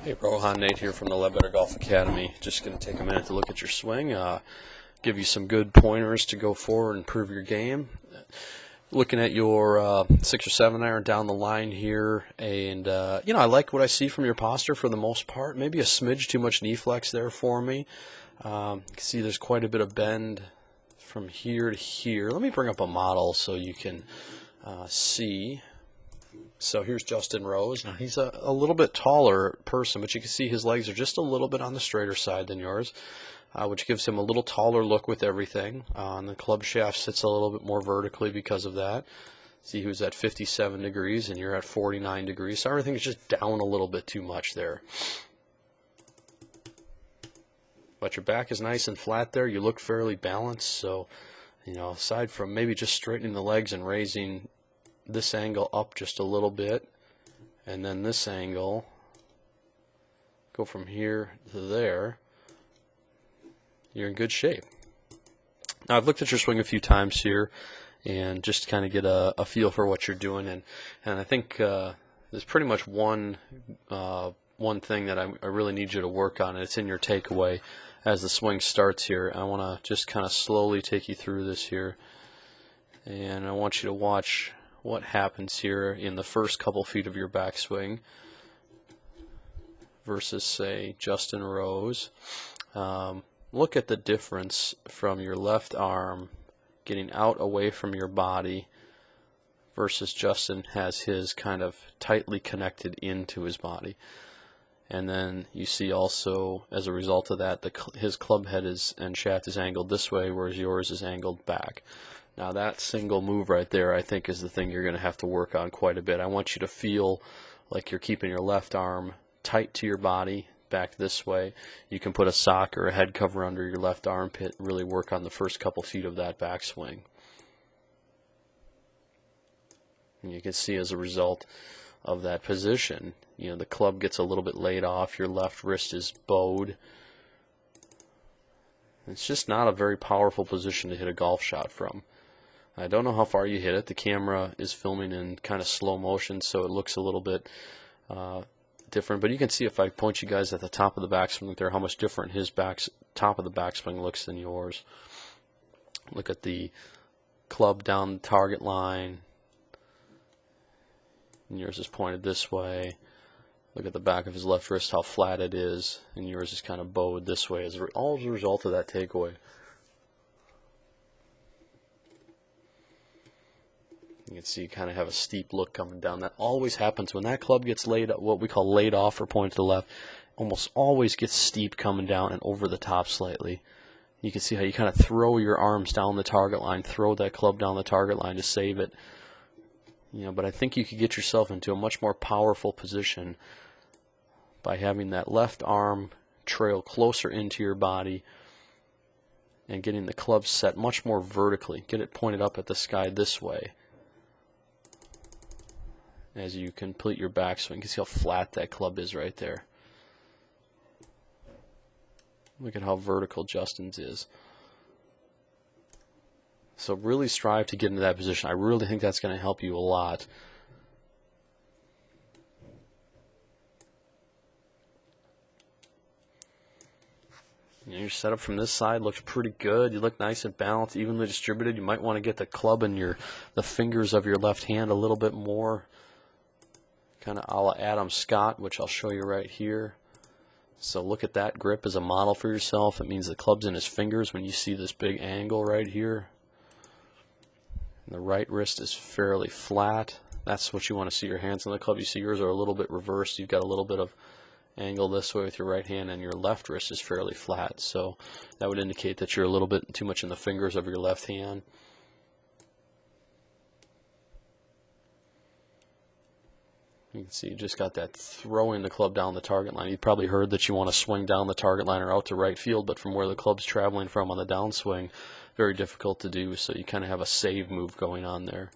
Hey, Rohan, Nate here from the Better Golf Academy. Just going to take a minute to look at your swing, give you some good pointers to go forward and improve your game. Looking at your 6 or 7 iron down the line here, and I like what I see from your posture for the most part. Maybe a smidge too much knee flex there for me. You can see there's quite a bit of bend from here to here. Let me bring up a model so you can see. So here's Justin Rose. Now he's a little bit taller person, but you can see his legs are just a little bit on the straighter side than yours, which gives him a little taller look with everything. And the club shaft sits a little bit more vertically because of that. See who's at 57 degrees and you're at 49 degrees. So everything's just down a little bit too much there. But your back is nice and flat there. You look fairly balanced. So, aside from maybe just straightening the legs and raising this angle up just a little bit, and then this angle, go from here to there, you're in good shape. Now I've looked at your swing a few times here and just kind of get a feel for what you're doing, and I think there's pretty much one thing that I really need you to work on, and it's in your takeaway as the swing starts here. I want to just kind of slowly take you through this here, and I want you to watch what happens here in the first couple feet of your backswing versus, say, Justin Rose. Look at the difference from your left arm getting out away from your body versus Justin has his kind of tightly connected into his body. And then you see also, as a result of that, his club head and shaft is angled this way, whereas yours is angled back. Now that single move right there, I think, is the thing you're going to have to work on quite a bit. I want you to feel like you're keeping your left arm tight to your body, back this way. You can put a sock or a head cover under your left armpit and really work on the first couple feet of that backswing. And you can see as a result of that position, the club gets a little bit laid off, your left wrist is bowed. It's just not a very powerful position to hit a golf shot from. I don't know how far you hit it. The camera is filming in kind of slow motion, so it looks a little bit different. But you can see if I point you guys at the top of the backswing there, how much different his top of the backswing looks than yours. Look at the club down the target line. And yours is pointed this way. Look at the back of his left wrist, how flat it is, and yours is kind of bowed this way, all as a result of that takeaway. You can see you kind of have a steep look coming down. That always happens when that club gets laid, what we call laid off or pointed to the left, almost always gets steep coming down and over the top slightly. You can see how you kind of throw your arms down the target line, throw that club down the target line to save it. But I think you could get yourself into a much more powerful position by having that left arm trail closer into your body and getting the club set much more vertically. Get it pointed up at the sky this way as you complete your backswing. You can see how flat that club is right there. Look at how vertical Justin's is. So really strive to get into that position. I really think that's going to help you a lot. Your setup from this side looks pretty good. You look nice and balanced, evenly distributed. You might want to get the club in the fingers of your left hand a little bit more, kind of a la Adam Scott, which I'll show you right here. So look at that grip as a model for yourself. It means the club's in his fingers when you see this big angle right here. And the right wrist is fairly flat. That's what you want to see your hands on the club. You see yours are a little bit reversed. You've got a little bit of angle this way with your right hand, and your left wrist is fairly flat. So that would indicate that you're a little bit too much in the fingers of your left hand. You can see you just got that throwing the club down the target line. You've probably heard that you want to swing down the target line or out to right field, but from where the club's traveling from on the downswing, very difficult to do. So you kind of have a save move going on there.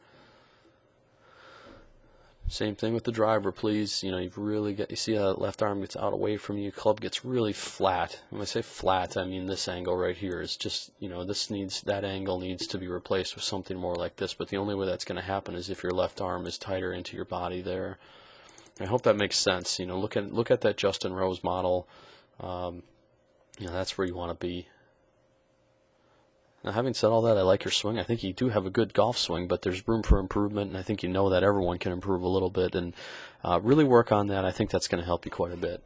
Same thing with the driver, please. You've really got, you see how that left arm gets out away from you, club gets really flat. When I say flat, I mean this angle right here is just, that angle needs to be replaced with something more like this, but the only way that's going to happen is if your left arm is tighter into your body there. I hope that makes sense. You know, look at that Justin Rose model. You know, that's where you want to be. Now, having said all that, I like your swing. I think you do have a good golf swing, but there's room for improvement, and I think you know that everyone can improve a little bit, and really work on that. I think that's going to help you quite a bit.